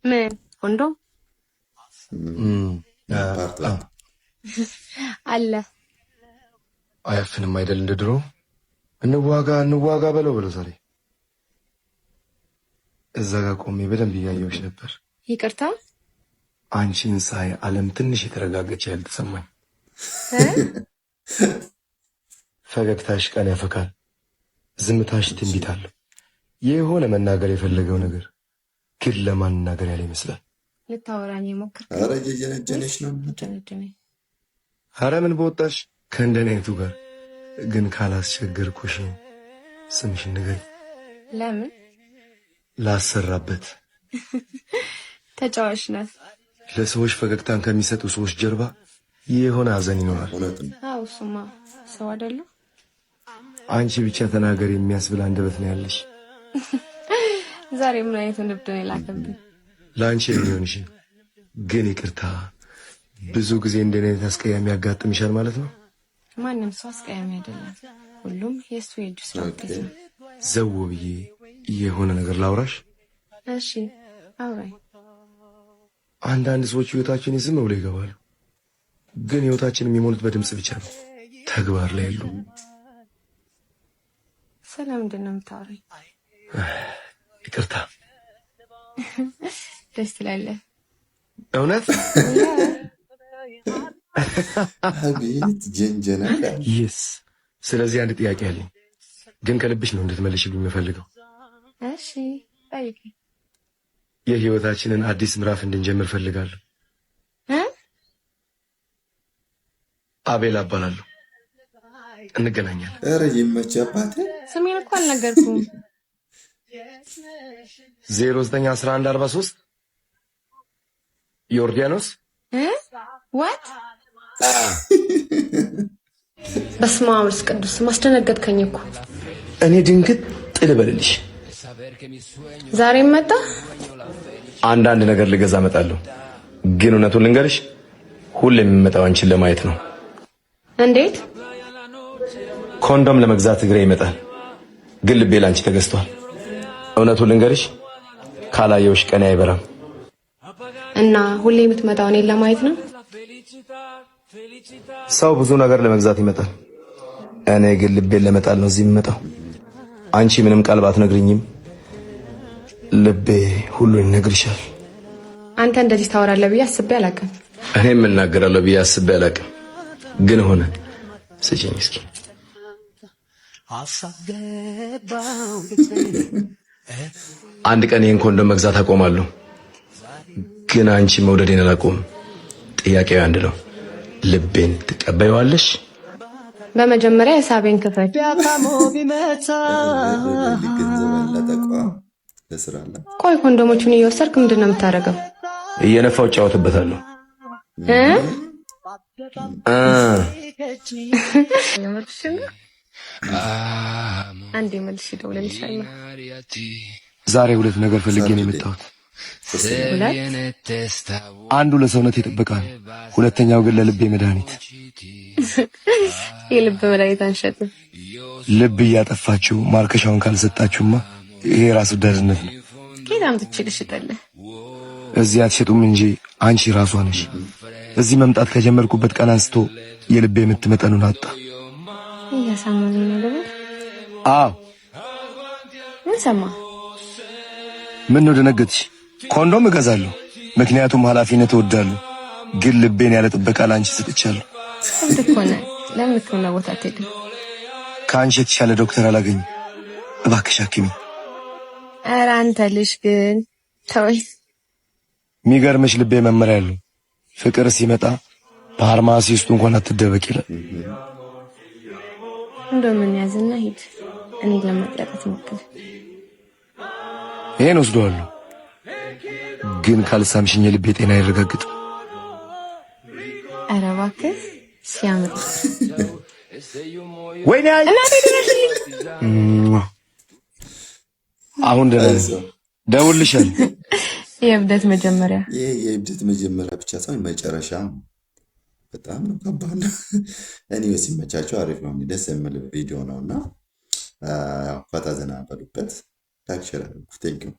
ምን ኮንዶም አለ አያፍንም አይደል? እንደ ድሮ እንዋጋ በለው ዛሬ እዛ ጋር ቆሜ በደንብ እያየሁሽ ነበር። ይቅርታ አንቺን ሳይ ዓለም ትንሽ የተረጋገች ያህል ተሰማኝ። ፈገግታሽ ቀን ያፈካል፣ ዝምታሽ ትንቢት አለው። የሆነ መናገር የፈለገው ነገር ግን ለማናገር ያለ ይመስላል። ልታወራኝ ሞክር። ኧረ እየጀነጀነሽ ነው። ኧረ ምን በወጣሽ ከእንደኔ አይነቱ ጋር ግን ካላስቸገርኩሽ ስምሽን ንገሪኝ። ለምን? ላሰራበት። ተጫዋች ናት። ለሰዎች ፈገግታን ከሚሰጡ ሰዎች ጀርባ የሆነ ሀዘን ይኖራል። አዎ እሱማ ሰው አይደለም። አንቺ ብቻ ተናገር የሚያስብል አንደበት ነው ያለሽ። ዛሬ ምን አይነት ንብድ ነው የላከብኝ? ለአንቺ የሚሆንሽ ግን ይቅርታ፣ ብዙ ጊዜ እንደኔ አይነት አስቀያሚ ያጋጥምሻል ማለት ነው። ማንም ሰው አስቀያሚ አይደለም። ሁሉም የሱ የእጁ ስራ ውጤት ነው። ዘው ብዬ የሆነ ነገር ላውራሽ። እሺ አውራኝ። አንዳንድ ሰዎች ህይወታችን ዝም ብለው ይገባሉ፣ ግን ህይወታችን የሚሞሉት በድምጽ ብቻ ነው፣ ተግባር ላይ ያሉ። ስለምንድን ነው የምታወራኝ? ይቅርታ። ደስ ትላለህ። እውነት? አቤት ጀንጀና። ይስ ስለዚህ አንድ ጥያቄ አለኝ፣ ግን ከልብሽ ነው እንድትመልሽልኝ የምፈልገው። እሺ ጠይቂ። የህይወታችንን አዲስ ምዕራፍ እንድንጀምር ፈልጋለሁ። አቤል እባላለሁ። እንገናኛለን። ኧረ ይመችህ አባቴ። ስሜን እኮ አልነገርኩም። 091143 ዮርዳኖስ። ዋት? በስመ አብ ወወልድ ቅዱስ። ማስደነገጥከኝ እኮ። እኔ ድንግጥ ልበልልሽ። ዛሬም መጣ። አንዳንድ ነገር ልገዛ እመጣለሁ፣ ግን እውነቱን ልንገርሽ፣ ሁሌም የምመጣው አንቺን ለማየት ነው። እንዴት? ኮንዶም ለመግዛት እግሬ ይመጣል፣ ግን ልቤ ላንቺ ተገዝቷል። እውነቱን ልንገርሽ፣ ካላየውሽ ቀኔ አይበራም። እና ሁሌ የምትመጣው እኔን ለማየት ነው? ሰው ብዙ ነገር ለመግዛት ይመጣል፣ እኔ ግን ልቤን ለመጣል ነው እዚህ የምመጣው። አንቺ ምንም ቃል ባትነግሪኝም ልቤ ሁሉን ይነግርሻል። አንተ እንደዚህ ታወራለህ ብዬ አስቤ አላውቅም። እኔም እናገራለሁ ብዬ አስቤ አላውቅም፣ ግን ሆነ። ስጪኝ እስኪ። አንድ ቀን ይሄን ኮንዶም መግዛት አቆማለሁ፣ ግን አንቺ መውደዴን አላቆምም። ጥያቄው አንድ ነው፣ ልቤን ትቀበይዋለሽ? በመጀመሪያ የሳቤን ክፈል። ቆይ ኮንዶሞቹን እየወሰድክ ምንድን ነው የምታደርገው? እየነፋው እጫወትበታለሁ። አንዴ መልሽ ደውልልሻለሁ። ዛሬ ሁለት ነገር ፈልጌ ነው የመጣሁት። አንዱ ለሰውነት ጥበቃ ነው፣ ሁለተኛው ግን ለልቤ መድኃኒት። የልብ መድኃኒት አንሸጥም። ልብ እያጠፋችሁ ማርከሻውን ካልሰጣችሁማ ይሄ ራሱ ደህንነት ነው። ከየት አምጥቼ ልሽጥልህ? እዚህ አትሸጡም እንጂ አንቺ ራሷ ነሽ። እዚህ መምጣት ከጀመርኩበት ቀን አንስቶ የልቤ የምትመጠኑን አጣ። እያሳመመኝ ነው ልበል? አዎ። ምን ሰማ? ምን ነው ደነገጥሽ? ኮንዶም እገዛለሁ፣ ምክንያቱም ኃላፊነት እወዳለሁ፣ ግን ልቤን ያለ ጥበቃ ላንቺ ሰጥቻለሁ። እንዴት ሆነ? ለምን ሕክምና ቦታ አትሄድም? ከአንቺ የተሻለ ዶክተር አላገኝም። እባክሽ አክሚ። ኧረ አንተ ልጅ ግን ተወኝ። የሚገርምሽ ልቤ መመሪያ ያለው ፍቅር ሲመጣ ፋርማሲስቱ እንኳን አትደበቅ ይላል። እንደው ምን ያዝና ሂድ። እኔ ለመቅረጥ ሞክር። ይሄን ወስደዋለሁ፣ ግን ካልሳምሽኝ የልቤ ጤና አይረጋግጥ። ኧረ እባክህ ሲያምር። ወይኔ አሁን ደውልልሻል። የእብደት መጀመሪያ። ይሄ የእብደት መጀመሪያ ብቻ ሳይሆን መጨረሻ በጣም ነው ከባድ። እኔ ሲመቻቸው አሪፍ ነው፣ ደስ የሚል ቪዲዮ ነውና ፈታ ዘና በሉበት። ታክሽራ ቴንኪው